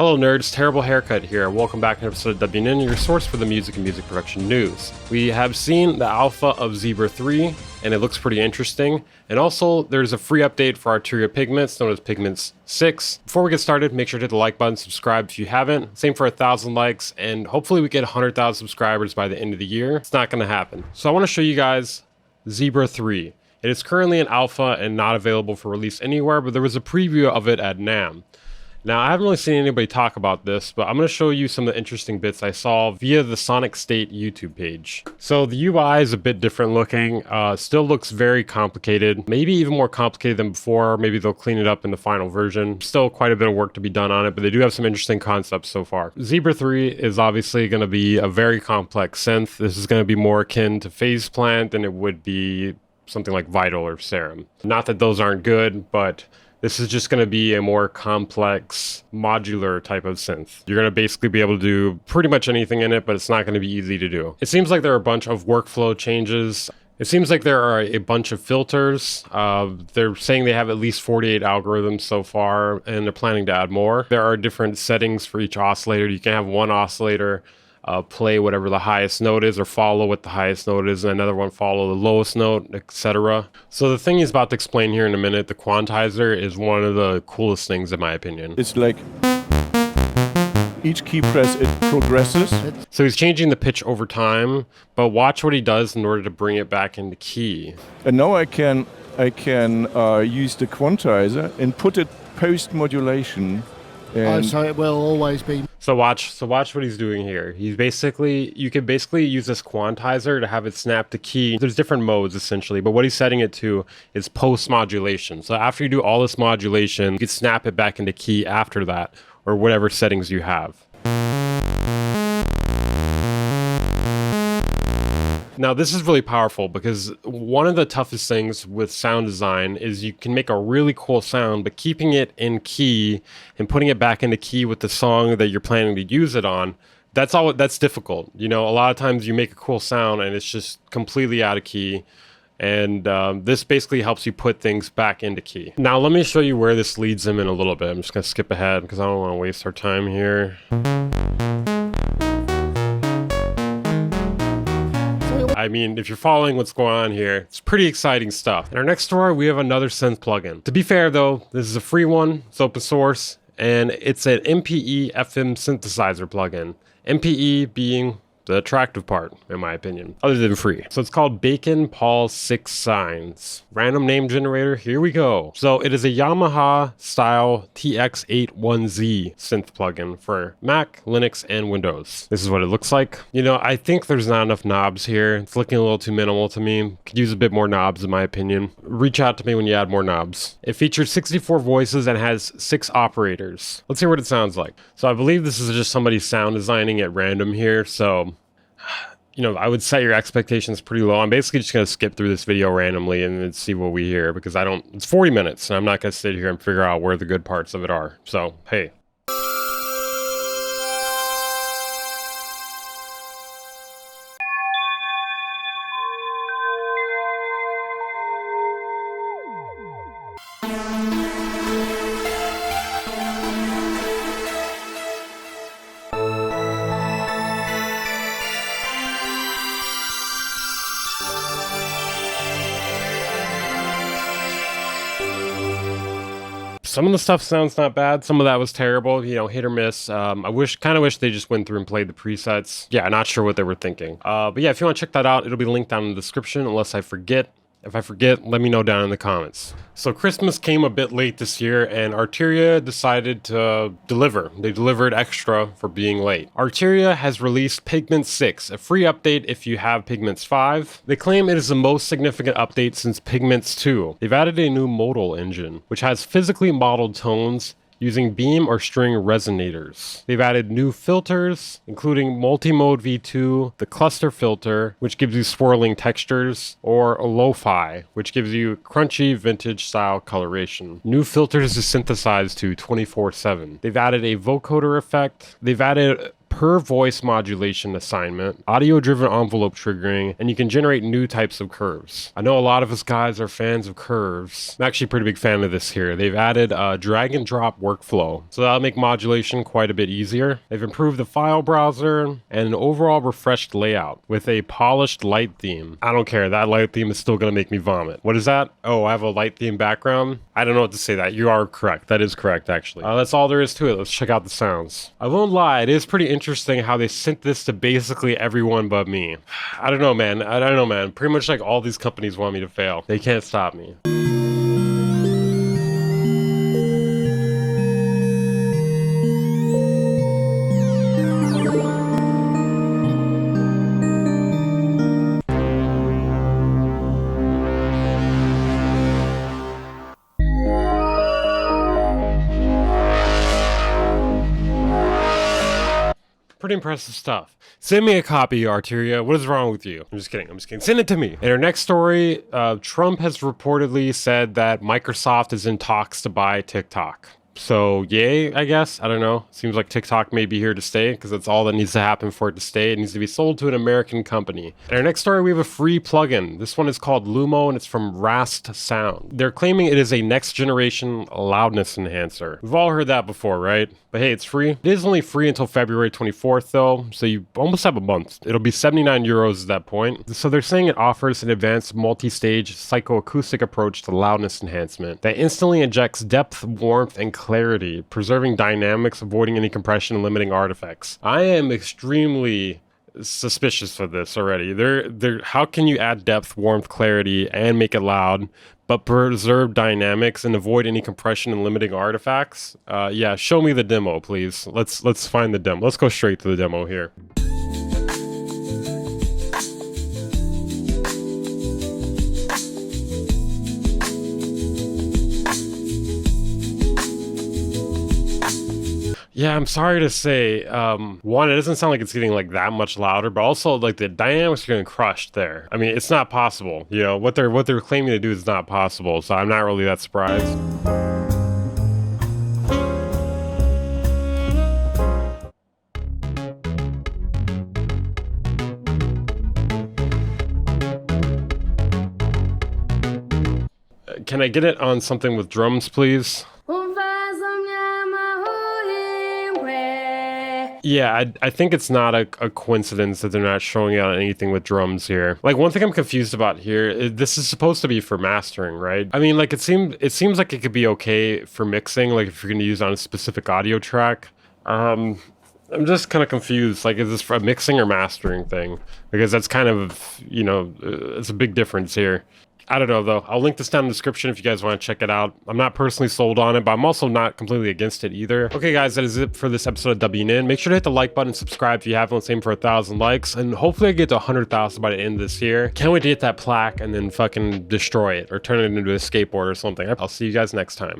Hello nerds, Terrible Haircut here. Welcome back to an episode of WNN, your source for the music and music production news. We have seen the alpha of Zebra 3, and it looks pretty interesting. And also, there's a free update for Arteria Pigments, known as Pigments 6. Before we get started, make sure to hit the like button, subscribe if you haven't. Same for 1,000 likes, and hopefully we get 100,000 subscribers by the end of the year. It's not going to happen. So I want to show you guys Zebra 3. It is currently in alpha and not available for release anywhere, but there was a preview of it at NAMM. Now, I haven't really seen anybody talk about this, but I'm going to show you some of the interesting bits I saw via the Sonic State YouTube page. So the UI is a bit different looking, still looks very complicated, maybe even more complicated than before. Maybe they'll clean it up in the final version. Still quite a bit of work to be done on it, but they do have some interesting concepts so far. Zebra 3 is obviously going to be a very complex synth. This is going to be more akin to Phase Plant than it would be something like Vital or Serum. Not that those aren't good, but this is just going to be a more complex, modular type of synth. You're going to basically be able to do pretty much anything in it, but it's not going to be easy to do. It seems like there are a bunch of workflow changes. It seems like there are a bunch of filters. They're saying they have at least 48 algorithms so far, and they're planning to add more. There are different settings for each oscillator. You can have one oscillator play whatever the highest note is, or follow what the highest note is, and another one follow the lowest note, etc. So the thing he's about to explain here in a minute, the quantizer, is one of the coolest things in my opinion. It's like each key press, it progresses. So he's changing the pitch over time, but watch what he does in order to bring it back into key. And now I can use the quantizer and put it post-modulation. So it will always be. So watch what he's doing here. You can basically use this quantizer to have it snap to key. There's different modes essentially, but what he's setting it to is post modulation. So after you do all this modulation, you can snap it back into key after that, or whatever settings you have. Now, this is really powerful because one of the toughest things with sound design is you can make a really cool sound, but keeping it in key and putting it back into key with the song that you're planning to use it on, that's difficult. You know, a lot of times you make a cool sound and it's just completely out of key. And this basically helps you put things back into key. Now, let me show you where this leads him in a little bit. I'm just going to skip ahead because I don't want to waste our time here. I mean, if you're following what's going on here, it's pretty exciting stuff. In our next story, we have another synth plugin. To be fair though, this is a free one, it's open source, and it's an MPE FM synthesizer plugin. MPE being the attractive part, in my opinion, other than free. So it's called Bacon Paul 6 Signs. Random name generator, here we go. So it is a Yamaha style TX81Z synth plugin for Mac, Linux, and Windows. This is what it looks like. You know, I think there's not enough knobs here. It's looking a little too minimal to me. Could use a bit more knobs in my opinion. Reach out to me when you add more knobs. It features 64 voices and has 6 operators. Let's hear what it sounds like. So I believe this is just somebody sound designing at random here, so you know, I would set your expectations pretty low. I'm basically just going to skip through this video randomly and then see what we hear because it's 40 minutes and I'm not going to sit here and figure out where the good parts of it are. So, hey. Some of the stuff sounds not bad. Some of that was terrible, you know, hit or miss. I kind of wish they just went through and played the presets. Yeah, not sure what they were thinking. But yeah, if you want to check that out, it'll be linked down in the description unless I forget. If I forget, let me know down in the comments. So Christmas came a bit late this year and Arteria decided to deliver. They delivered extra for being late. Arteria has released Pigments 6, a free update if you have Pigments 5. They claim it is the most significant update since Pigments 2. They've added a new modal engine, which has physically modeled tones using beam or string resonators. They've added new filters, including multi-mode V2, the cluster filter, which gives you swirling textures, or a lo-fi, which gives you crunchy vintage style coloration. New filters to synthesize to 24/7. They've added a vocoder effect. They've added curve voice modulation assignment, audio-driven envelope triggering, and you can generate new types of curves. I know a lot of us guys are fans of curves. I'm actually a pretty big fan of this here. They've added a drag and drop workflow, so that'll make modulation quite a bit easier. They've improved the file browser and an overall refreshed layout with a polished light theme. I don't care, that light theme is still gonna make me vomit. What is that? Oh, I have a light theme background? I don't know what to say. That you are correct. That is correct, actually. That's all there is to it. Let's check out the sounds. I won't lie, it is pretty interesting how they sent this to basically everyone but me. I don't know, man. I don't know, man. Pretty much like all these companies want me to fail. They can't stop me. Pretty impressive stuff. Send me a copy, Arteria. What is wrong with you? I'm just kidding. Send it to me. In our next story, Trump has reportedly said that Microsoft is in talks to buy TikTok. So, yay, I guess. I don't know. Seems like TikTok may be here to stay because that's all that needs to happen for it to stay. It needs to be sold to an American company. In our next story, we have a free plugin. This one is called LUMO and it's from Rast Sound. They're claiming it is a next generation loudness enhancer. We've all heard that before, right? But hey, it's free. It is only free until February 24th though, so you almost have a month. It'll be 79 euros at that point. So they're saying it offers an advanced multi-stage psychoacoustic approach to loudness enhancement that instantly injects depth, warmth, and clarity, preserving dynamics, avoiding any compression, and limiting artifacts. I am extremely suspicious of this already. How can you add depth, warmth, clarity, and make it loud, but preserve dynamics and avoid any compression and limiting artifacts? Yeah, show me the demo, please. Let's find the demo. Let's go straight to the demo here. Yeah, I'm sorry to say, one, it doesn't sound like it's getting like that much louder, but also like the dynamics are getting crushed there. I mean, it's not possible. You know, what they're claiming to do is not possible, so I'm not really that surprised. Can I get it on something with drums, please? Yeah, I think it's not a coincidence that they're not showing out anything with drums here. Like, one thing I'm confused about here is this is supposed to be for mastering, right? I mean, like, it seems like it could be okay for mixing, like if you're going to use it on a specific audio track. I'm just kind of confused. Like, is this for a mixing or mastering thing? Because that's kind of, you know, it's a big difference here. I don't know, though. I'll link this down in the description if you guys want to check it out. I'm not personally sold on it, but I'm also not completely against it either. Okay, guys, that is it for this episode of WNN. Make sure to hit the like button and subscribe if you haven't. Let's aim for 1,000 likes, and hopefully I get to 100,000 by the end of this year. Can't wait to get that plaque and then fucking destroy it or turn it into a skateboard or something. I'll see you guys next time.